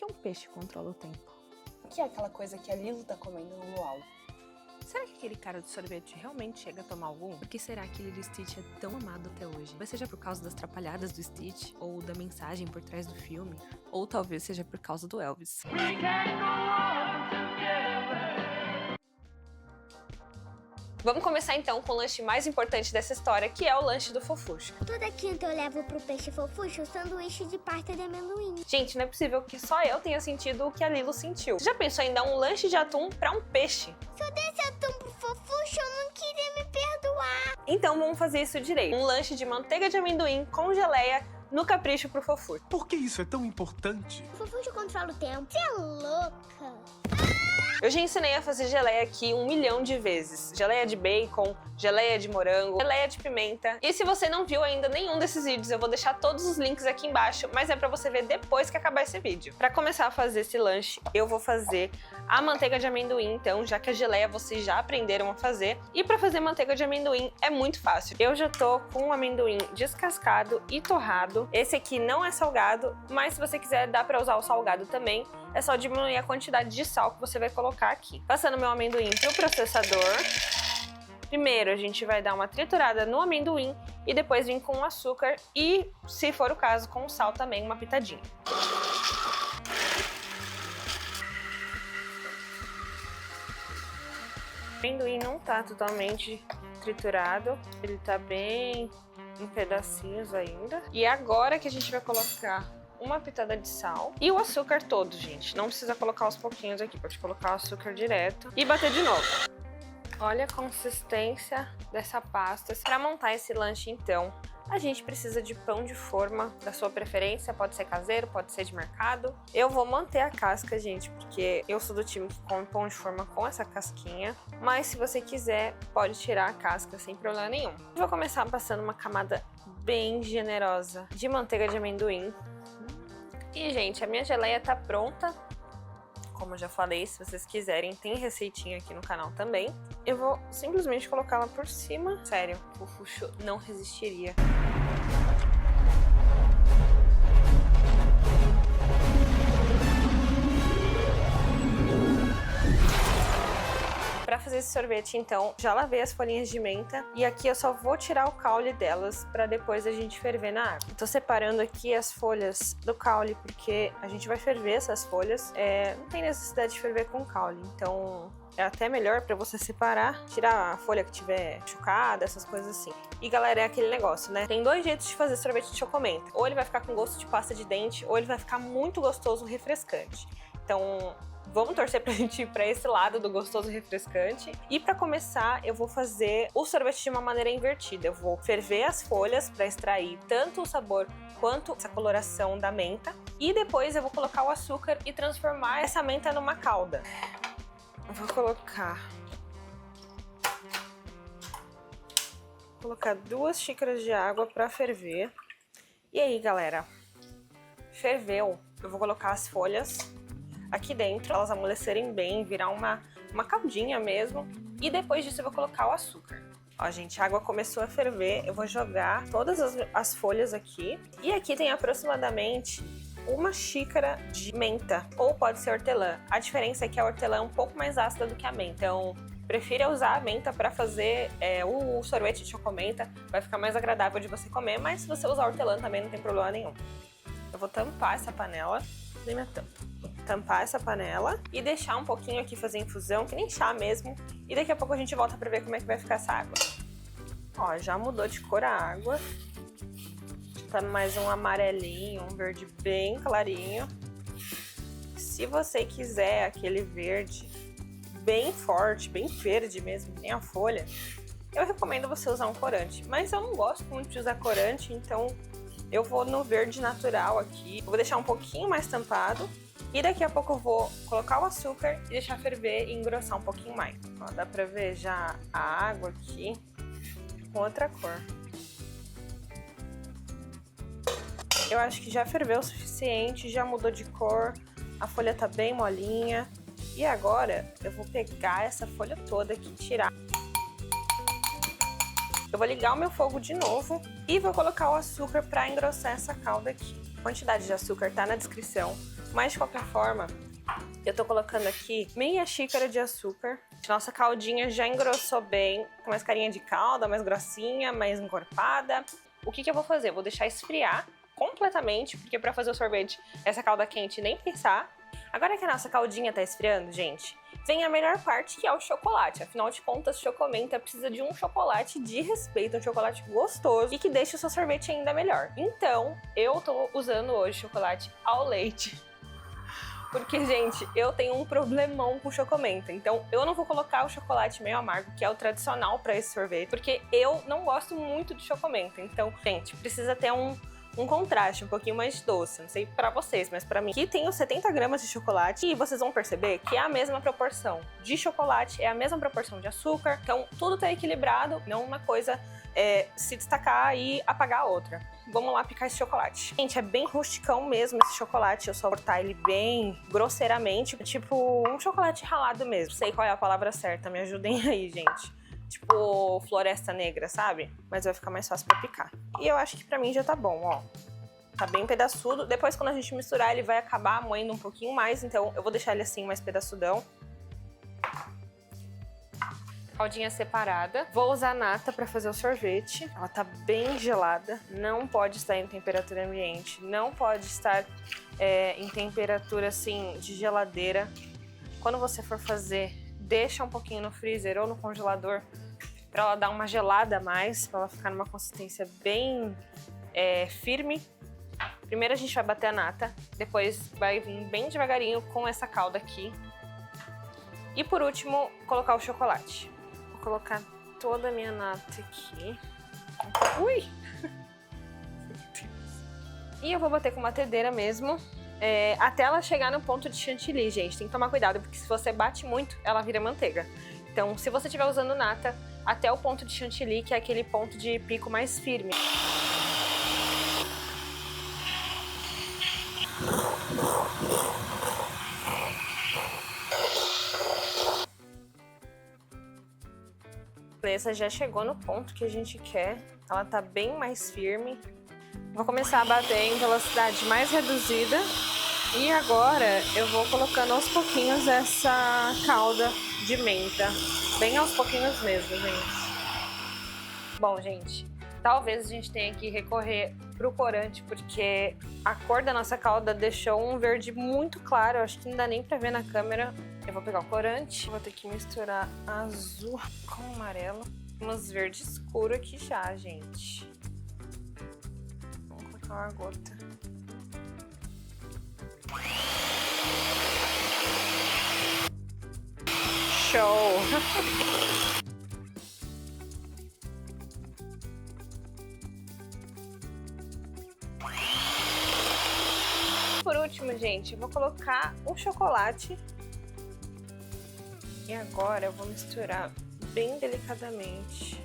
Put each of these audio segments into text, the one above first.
um peixe controla o tempo? O que é aquela coisa que a Lilo tá comendo no luau? Será que aquele cara do sorvete realmente chega a tomar algum? Por que será que Lilo e Stitch é tão amado até hoje? Talvez seja por causa das trapalhadas do Stitch, ou da mensagem por trás do filme, ou talvez seja por causa do Elvis. Vamos começar então com o lanche mais importante dessa história, que é o lanche do Fofuxo. Toda quinta eu levo pro peixe Fofuxo o sanduíche de pasta de amendoim. Gente, não é possível que só eu tenha sentido o que a Lilo sentiu. Você já pensou em dar um lanche de atum pra um peixe? Se eu desse atum pro Fofuxo, eu não queria me perdoar. Então vamos fazer isso direito. Um lanche de manteiga de amendoim com geleia no capricho pro Fofuxo. Por que isso é tão importante? O Fofuxo controla o tempo. Você é louca? Eu já ensinei a fazer geleia aqui 1 milhão de vezes. Geleia de bacon, geleia de morango, geleia de pimenta. E se você não viu ainda nenhum desses vídeos, eu vou deixar todos os links aqui embaixo, mas é pra você ver depois que acabar esse vídeo. Pra começar a fazer esse lanche, eu vou fazer a manteiga de amendoim, então, já que a geleia vocês já aprenderam a fazer. E pra fazer manteiga de amendoim é muito fácil. Eu já tô com o amendoim descascado e torrado. Esse aqui não é salgado, mas se você quiser dá pra usar o salgado também. É só diminuir a quantidade de sal que você vai colocar aqui. Passando meu amendoim pro processador. Primeiro a gente vai dar uma triturada no amendoim e depois vir com o açúcar e, se for o caso, com o sal também, uma pitadinha. O amendoim não tá totalmente triturado, ele tá bem em pedacinhos ainda. E agora que a gente vai colocar uma pitada de sal e o açúcar todo, gente. Não precisa colocar aos pouquinhos aqui, pode colocar o açúcar direto e bater de novo. Olha a consistência dessa pasta. Para montar esse lanche, então, a gente precisa de pão de forma da sua preferência. Pode ser caseiro, pode ser de mercado. Eu vou manter a casca, gente, porque eu sou do time que come pão de forma com essa casquinha. Mas se você quiser, pode tirar a casca sem problema nenhum. Eu vou começar passando uma camada bem generosa de manteiga de amendoim. E, gente, a minha geleia tá pronta. Como eu já falei, se vocês quiserem, tem receitinha aqui no canal também. Eu vou simplesmente colocá-la por cima. Sério, o Fofuxo não resistiria. Para fazer esse sorvete, então, já lavei as folhinhas de menta e aqui eu só vou tirar o caule delas para depois a gente ferver na água. Tô separando aqui as folhas do caule porque a gente vai ferver essas folhas. Não tem necessidade de ferver com caule, então é até melhor para você separar, tirar a folha que tiver machucada, essas coisas assim. E galera, é aquele negócio, né? Tem 2 jeitos de fazer sorvete de chocomenta. Ou ele vai ficar com gosto de pasta de dente, ou ele vai ficar muito gostoso, refrescante. Então, vamos torcer pra gente ir pra esse lado do gostoso refrescante. E pra começar, eu vou fazer o sorvete de uma maneira invertida. Eu vou ferver as folhas pra extrair tanto o sabor quanto essa coloração da menta. E depois eu vou colocar o açúcar e transformar essa menta numa calda. Eu vou colocar 2 xícaras de água pra ferver. E aí, galera, ferveu. Eu vou colocar as folhas aqui dentro, elas amolecerem bem, virar uma caldinha mesmo. E depois disso eu vou colocar o açúcar. Ó, gente, a água começou a ferver, eu vou jogar todas as folhas aqui. E aqui tem aproximadamente 1 xícara de menta, ou pode ser hortelã. A diferença é que a hortelã é um pouco mais ácida do que a menta, então prefira usar a menta para fazer o sorvete de chocomenta, vai ficar mais agradável de você comer, mas se você usar hortelã também não tem problema nenhum. Eu vou tampar essa panela, nem minha tampa. Tampar essa panela e deixar um pouquinho aqui fazer infusão, que nem chá mesmo. E daqui a pouco a gente volta pra ver como é que vai ficar essa água. Ó, já mudou de cor a água. Tá mais um amarelinho, um verde bem clarinho. Se você quiser aquele verde bem forte, bem verde mesmo, nem a folha, eu recomendo você usar um corante. Mas eu não gosto muito de usar corante, então eu vou no verde natural aqui. Eu vou deixar um pouquinho mais tampado. E daqui a pouco eu vou colocar o açúcar e deixar ferver e engrossar um pouquinho mais. Ó, dá pra ver já a água aqui com outra cor. Eu acho que já ferveu o suficiente, já mudou de cor, a folha tá bem molinha. E agora eu vou pegar essa folha toda aqui e tirar. Eu vou ligar o meu fogo de novo e vou colocar o açúcar pra engrossar essa calda aqui. A quantidade de açúcar tá na descrição, mas de qualquer forma, eu tô colocando aqui meia xícara de açúcar. Nossa caldinha já engrossou bem, com mais carinha de calda, mais grossinha, mais encorpada. O que eu vou fazer? Eu vou deixar esfriar completamente, porque pra fazer o sorvete, essa calda quente nem pensar. Agora que a nossa caldinha tá esfriando, gente, vem a melhor parte, que é o chocolate. Afinal de contas, Chocomenta precisa de um chocolate de respeito, um chocolate gostoso e que deixe o seu sorvete ainda melhor. Então, eu tô usando hoje chocolate ao leite. Porque, gente, eu tenho um problemão com Chocomenta. Então, eu não vou colocar o chocolate meio amargo, que é o tradicional para esse sorvete, porque eu não gosto muito de Chocomenta. Então, gente, precisa ter um contraste, um pouquinho mais doce. Não sei pra vocês, mas pra mim. Aqui tem os 70 gramas de chocolate e vocês vão perceber que é a mesma proporção de chocolate, é a mesma proporção de açúcar. Então, tudo tá equilibrado, não uma coisa se destacar e apagar a outra. Vamos lá picar esse chocolate. Gente, é bem rusticão mesmo esse chocolate. Eu só cortar ele bem grosseiramente, tipo um chocolate ralado mesmo. Não sei qual é a palavra certa, me ajudem aí, gente. Tipo floresta negra, sabe? Mas vai ficar mais fácil pra picar. E eu acho que pra mim já tá bom, ó. Tá bem pedaçudo. Depois, quando a gente misturar, ele vai acabar moendo um pouquinho mais. Então, eu vou deixar ele assim, mais pedaçudão. Caldinha separada. Vou usar a nata para fazer o sorvete. Ela tá bem gelada. Não pode estar em temperatura ambiente. Não pode estar em temperatura, assim, de geladeira. Quando você for fazer, deixa um pouquinho no freezer ou no congelador para ela dar uma gelada a mais, para ela ficar numa consistência bem firme. Primeiro a gente vai bater a nata. Depois vai vir bem devagarinho com essa calda aqui. E por último, colocar o chocolate. Vou colocar toda a minha nata aqui. Ui! E eu vou bater com uma batedeira mesmo, até ela chegar no ponto de chantilly, gente. Tem que tomar cuidado, porque se você bate muito, ela vira manteiga. Então, se você estiver usando nata, até o ponto de chantilly, que é aquele ponto de pico mais firme. Essa já chegou no ponto que a gente quer, ela tá bem mais firme. Vou começar a bater em velocidade mais reduzida e agora eu vou colocando aos pouquinhos essa calda de menta, bem aos pouquinhos mesmo, gente. Bom, gente, talvez a gente tenha que recorrer pro corante, porque a cor da nossa calda deixou um verde muito claro, acho que não dá nem pra ver na câmera. Eu vou pegar o corante, vou ter que misturar azul com amarelo. Umas verde escuro aqui já, gente. Vamos colocar uma gota. Show! Por último, gente, eu vou colocar o chocolate. E agora eu vou misturar bem delicadamente.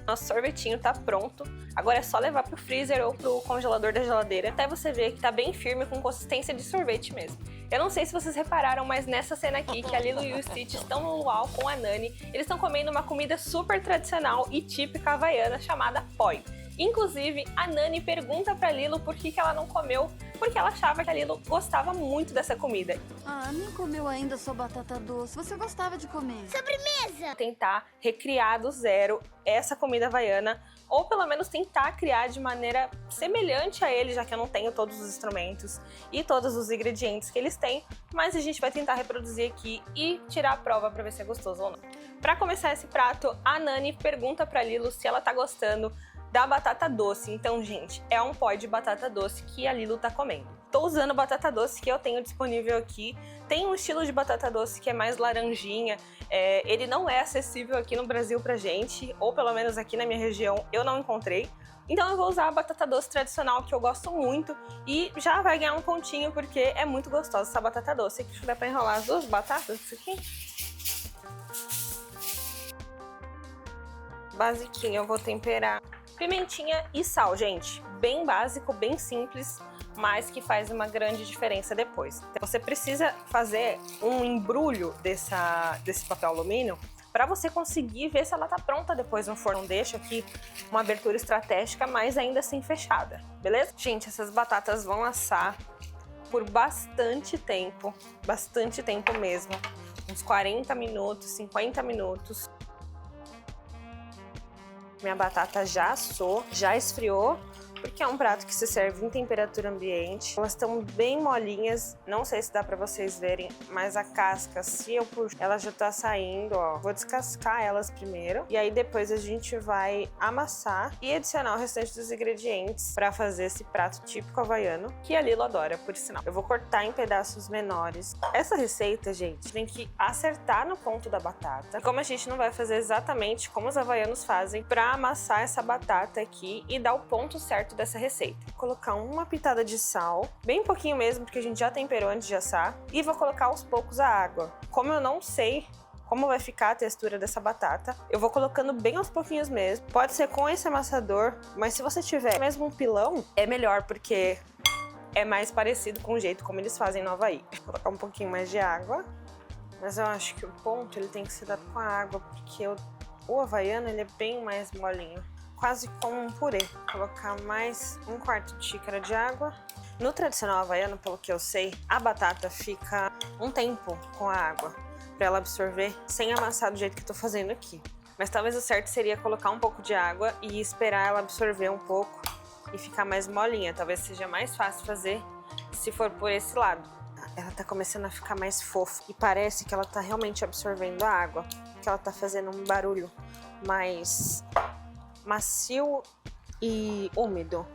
Nosso sorvetinho tá pronto. Agora é só levar pro freezer ou pro congelador da geladeira, até você ver que tá bem firme, com consistência de sorvete mesmo. Eu não sei se vocês repararam, mas nessa cena aqui, que a Lilo e o Stitch estão no luau com a Nani, eles estão comendo uma comida super tradicional e típica havaiana chamada poi. Inclusive, a Nani pergunta pra Lilo por que ela não comeu, porque ela achava que a Lilo gostava muito dessa comida. Ah, nem comeu ainda sua batata doce. Você gostava de comer. Sobremesa! Tentar recriar do zero essa comida havaiana, ou pelo menos tentar criar de maneira semelhante a ele, já que eu não tenho todos os instrumentos e todos os ingredientes que eles têm, mas a gente vai tentar reproduzir aqui e tirar a prova pra ver se é gostoso ou não. Pra começar esse prato, a Nani pergunta pra Lilo se ela tá gostando da batata doce. Então, gente, é um pó de batata doce que a Lilo tá comendo. Tô usando batata doce que eu tenho disponível aqui. Tem um estilo de batata doce que é mais laranjinha. Ele não é acessível aqui no Brasil pra gente, ou pelo menos aqui na minha região eu não encontrei. Então eu vou usar a batata doce tradicional, que eu gosto muito, e já vai ganhar um pontinho porque é muito gostosa essa batata doce. Aqui dá pra enrolar as duas batatas, isso aqui. Basiquinho, eu vou temperar pimentinha e sal, gente. Bem básico, bem simples, mas que faz uma grande diferença depois. Então, você precisa fazer um embrulho desse papel alumínio para você conseguir ver se ela tá pronta depois no forno. Não deixa aqui uma abertura estratégica, mas ainda assim fechada, beleza? Gente, essas batatas vão assar por bastante tempo mesmo. Uns 40 minutos, 50 minutos. Minha batata já assou, já esfriou, porque é um prato que se serve em temperatura ambiente. Elas estão bem molinhas, não sei se dá pra vocês verem, mas a casca, se eu puxar, ela já tá saindo, ó. Vou descascar elas primeiro, e aí depois a gente vai amassar e adicionar o restante dos ingredientes pra fazer esse prato típico havaiano, que a Lilo adora, por sinal. Eu vou cortar em pedaços menores. Essa receita, gente, tem que acertar no ponto da batata. Como a gente não vai fazer exatamente como os havaianos fazem pra amassar essa batata aqui e dar o ponto certo dessa receita. Vou colocar uma pitada de sal, bem pouquinho mesmo, porque a gente já temperou antes de assar, e vou colocar aos poucos a água. Como eu não sei como vai ficar a textura dessa batata, eu vou colocando bem aos pouquinhos mesmo. Pode ser com esse amassador, mas se você tiver mesmo um pilão, é melhor, porque é mais parecido com o jeito como eles fazem no Havaí. Vou colocar um pouquinho mais de água, mas eu acho que o ponto ele tem que ser dado com a água, porque o havaiano ele é bem mais molinho. Quase como um purê. Vou colocar mais 1/4 de xícara de água. No tradicional havaiano, pelo que eu sei, a batata fica um tempo com a água para ela absorver sem amassar do jeito que eu tô fazendo aqui. Mas talvez o certo seria colocar um pouco de água e esperar ela absorver um pouco e ficar mais molinha. Talvez seja mais fácil fazer se for por esse lado. Ela tá começando a ficar mais fofa e parece que ela tá realmente absorvendo a água, que ela tá fazendo um barulho mais macio e úmido.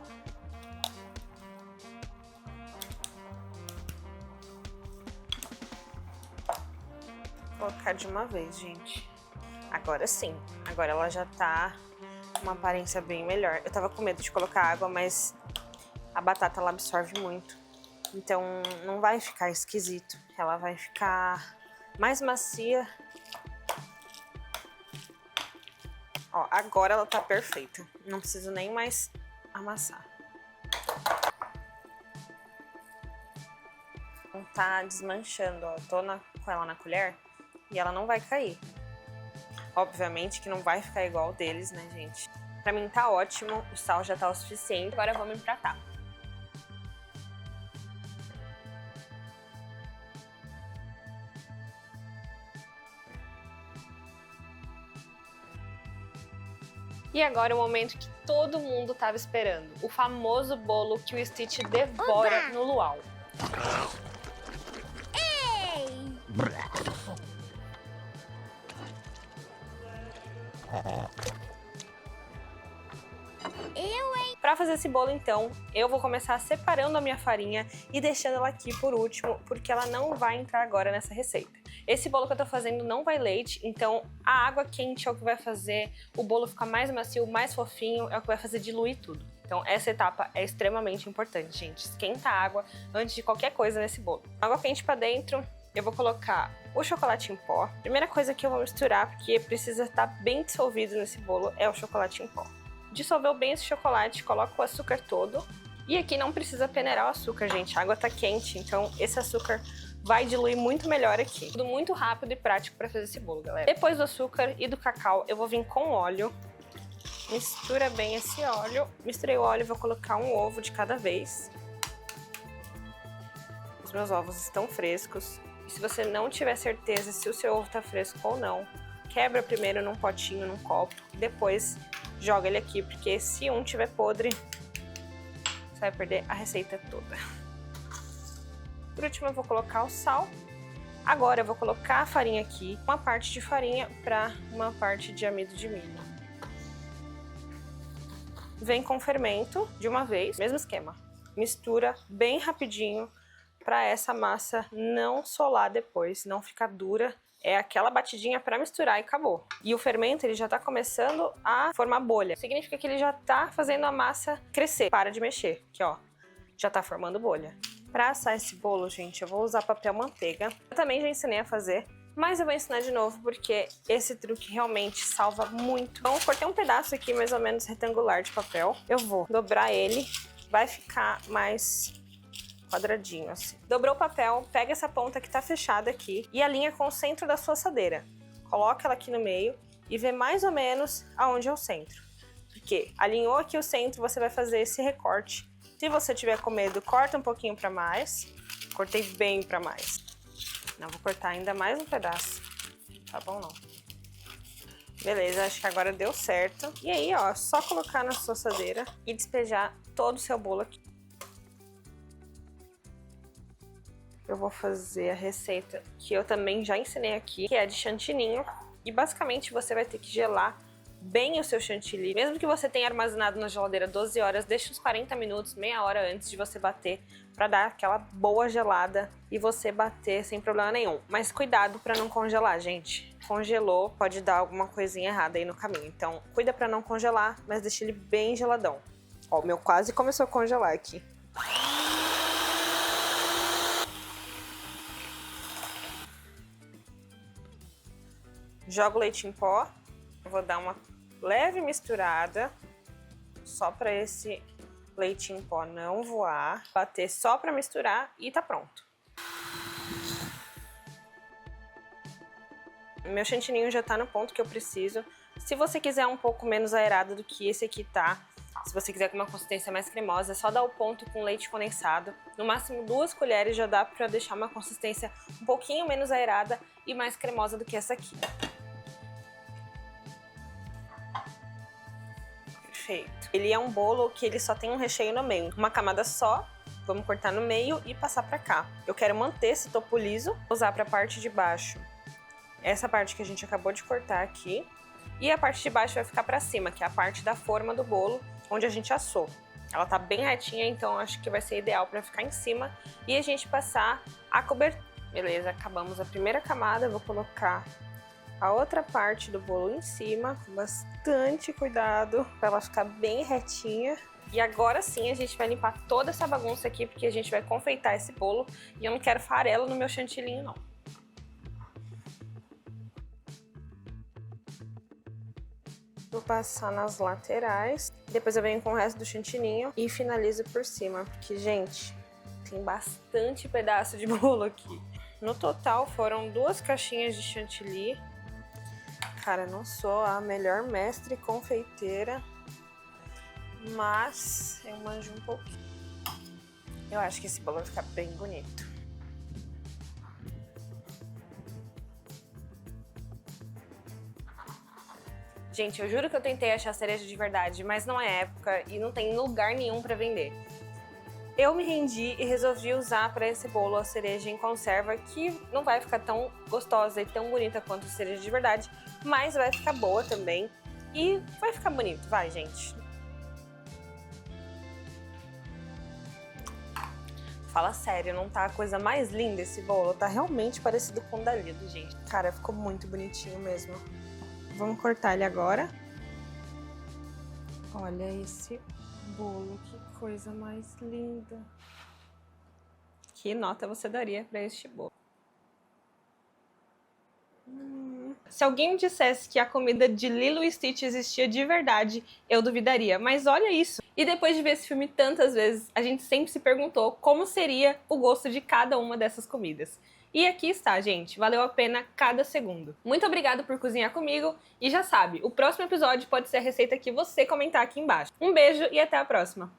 Vou colocar de uma vez, gente. Agora sim. Agora ela já tá com uma aparência bem melhor. Eu tava com medo de colocar água, mas a batata ela absorve muito. Então não vai ficar esquisito. Ela vai ficar mais macia. Ó, agora ela tá perfeita. Não preciso nem mais amassar. Não tá desmanchando, ó. Eu tô com ela na colher e ela não vai cair. Obviamente que não vai ficar igual o deles, né, gente? Pra mim tá ótimo, o sal já tá o suficiente. Agora vamos empratar. E agora o momento que todo mundo estava esperando. O famoso bolo que o Stitch devora no luau. Ei! Para fazer esse bolo, então, eu vou começar separando a minha farinha e deixando ela aqui por último, porque ela não vai entrar agora nessa receita. Esse bolo que eu tô fazendo não vai leite, então a água quente é o que vai fazer o bolo ficar mais macio, mais fofinho, é o que vai fazer diluir tudo. Então essa etapa é extremamente importante, gente. Esquenta a água antes de qualquer coisa nesse bolo. Água quente para dentro, eu vou colocar o chocolate em pó. Primeira coisa que eu vou misturar, porque precisa estar bem dissolvido nesse bolo, é o chocolate em pó. Dissolveu bem esse chocolate, coloca o açúcar todo. E aqui não precisa peneirar o açúcar, gente. A água tá quente, então esse açúcar vai diluir muito melhor aqui. Tudo muito rápido e prático para fazer esse bolo, galera. Depois do açúcar e do cacau, eu vou vir com óleo. Mistura bem esse óleo. Misturei o óleo e vou colocar um ovo de cada vez. Os meus ovos estão frescos. E se você não tiver certeza se o seu ovo tá fresco ou não, quebra primeiro num potinho, num copo. Depois joga ele aqui, porque se um tiver podre, você vai perder a receita toda. Por último, eu vou colocar o sal. Agora eu vou colocar a farinha aqui, uma parte de farinha para uma parte de amido de milho. Vem com fermento de uma vez, mesmo esquema. Mistura bem rapidinho para essa massa não solar depois, não ficar dura. É aquela batidinha para misturar e acabou. E o fermento ele já tá começando a formar bolha. Significa que ele já tá fazendo a massa crescer. Para de mexer, aqui ó, já tá formando bolha. Para assar esse bolo, gente, eu vou usar papel manteiga. Eu também já ensinei a fazer, mas eu vou ensinar de novo porque esse truque realmente salva muito. Então, eu cortei um pedaço aqui mais ou menos retangular de papel. Eu vou dobrar ele, vai ficar mais quadradinho assim. Dobrou o papel, pega essa ponta que tá fechada aqui e alinha com o centro da sua assadeira. coloca ela aqui no meio e vê mais ou menos aonde é o centro. Porque alinhou aqui o centro, você vai fazer esse recorte. Se você tiver com medo, corta um pouquinho pra mais. Cortei bem pra mais. Não, vou cortar ainda mais um pedaço. Tá bom, não. Beleza, acho que agora deu certo. E aí, ó, só colocar na sua assadeira e despejar todo o seu bolo aqui. Eu vou fazer a receita que eu também já ensinei aqui, que é de chantininho. E basicamente você vai ter que gelar bem o seu chantilly. Mesmo que você tenha armazenado na geladeira 12 horas, deixe uns 40 minutos, meia hora antes de você bater, para dar aquela boa gelada e você bater sem problema nenhum. Mas cuidado para não congelar, gente. Congelou, pode dar alguma coisinha errada aí no caminho. Então, cuida para não congelar, mas deixa ele bem geladão. Ó, o meu quase começou a congelar aqui. Jogo o leite em pó. Eu vou dar uma leve misturada, só para esse leite em pó não voar. Bater só para misturar e tá pronto. Meu chantininho já tá no ponto que eu preciso. Se você quiser um pouco menos aerado do que esse aqui tá, se você quiser com uma consistência mais cremosa, é só dar o ponto com leite condensado. No máximo 2 colheres já dá para deixar uma consistência um pouquinho menos aerada e mais cremosa do que essa aqui. Perfeito. Ele é um bolo que ele só tem um recheio no meio, uma camada só. Vamos cortar no meio e passar pra cá. Eu quero manter esse topo liso, usar pra parte de baixo essa parte que a gente acabou de cortar aqui. E a parte de baixo vai ficar pra cima, que é a parte da forma do bolo, onde a gente assou. Ela tá bem retinha, então acho que vai ser ideal pra ficar em cima. E a gente passar a cobertura. Beleza, acabamos a primeira camada, eu vou colocar a outra parte do bolo em cima, com bastante cuidado, pra ela ficar bem retinha. E agora sim a gente vai limpar toda essa bagunça aqui, porque a gente vai confeitar esse bolo. E eu não quero farelo no meu chantilly, não. Vou passar nas laterais, depois eu venho com o resto do chantininho e finalizo por cima, porque, gente, tem bastante pedaço de bolo aqui. No total foram 2 caixinhas de chantilly. Cara, eu não sou a melhor mestre confeiteira, mas eu manjo um pouquinho. Eu acho que esse bolo vai ficar bem bonito. Gente, eu juro que eu tentei achar cereja de verdade, mas não é época e não tem lugar nenhum pra vender. Eu me rendi e resolvi usar para esse bolo a cereja em conserva, que não vai ficar tão gostosa e tão bonita quanto a cereja de verdade, mas vai ficar boa também e vai ficar bonito, vai, gente. Fala sério, não tá a coisa mais linda esse bolo? Tá realmente parecido com o da Lido, gente. Cara, ficou muito bonitinho mesmo. Vamos cortar ele agora. Olha esse bolo, que coisa mais linda. Que nota você daria para este bolo? Se alguém me dissesse que a comida de Lilo e Stitch existia de verdade, eu duvidaria. Mas olha isso! E depois de ver esse filme tantas vezes, a gente sempre se perguntou como seria o gosto de cada uma dessas comidas. E aqui está, gente. Valeu a pena cada segundo. Muito obrigada por cozinhar comigo. E já sabe, o próximo episódio pode ser a receita que você comentar aqui embaixo. Um beijo e até a próxima!